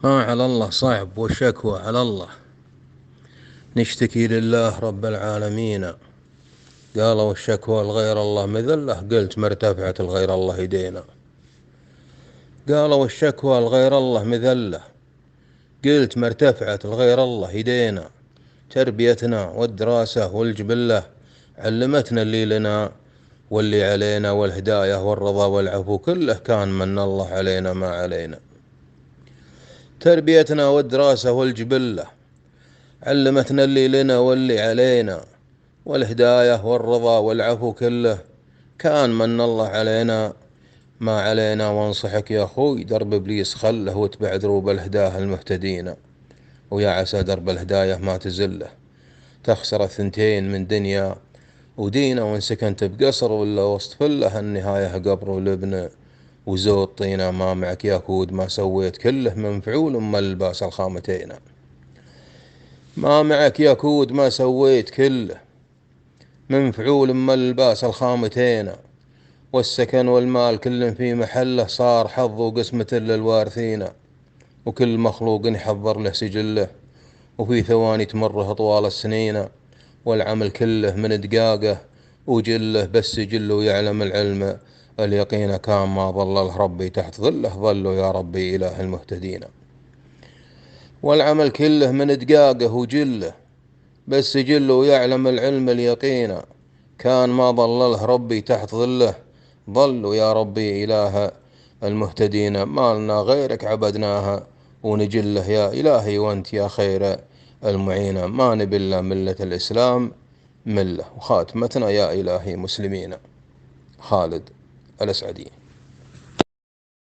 على الله صعب والشكوى على الله. نشتكي لله رب العالمين. قالوا الشكوى لغير الله مذلة، قلت ما ارتفعت لغير الله يدينا. قالوا الشكوى لغير الله مذلة، قلت ما ارتفعت لغير الله يدينا. تربيتنا والدراسة والجبلة علمتنا اللي لنا واللي علينا، والهداية والرضا والعفو كله كان من الله علينا ما علينا. تربيتنا والدراسة والجبلة علمتنا اللي لنا واللي علينا، والهداية والرضا والعفو كله كان من الله علينا ما علينا. وانصحك يا أخوي درب إبليس خله، واتبع دروب الهداه المهتدين، ويا عسى درب الهداية ما تزله. تخسر الثنتين من دنيا ودينه، وإن سكنت بقصر ولا وسط فله، النهاية قبر ولبنه وزود طينه. ما معك يا كود ما سويت كله، من فعول أم الباس الخامتين. ما معك يا كود ما سويت كله، من فعول أم الباس الخامتين. والسكن والمال كل في محله، صار حظ وقسمة للوارثين. وكل مخلوق يحضر له سجله، وفي ثواني تمره طوال السنين. والعمل كله من دقاقه وجله، بس جله يعلم العلم اليقين. كان ما ظلله ربي تحت ظله، ظلوا يا ربي إله المهتدين. والعمل كله من دقاقه وجله، بس جله يعلم العلم اليقين. كان ما ظلله ربي تحت ظله، ظلوا يا ربي إله المهتدين. ما لنا غيرك عبدناها ونجله يا إلهي، وانت يا خير المعين. ما نبي إلا ملة الإسلام ملة، وخاتمتنا يا إلهي مسلمين. خالد الأسعدي.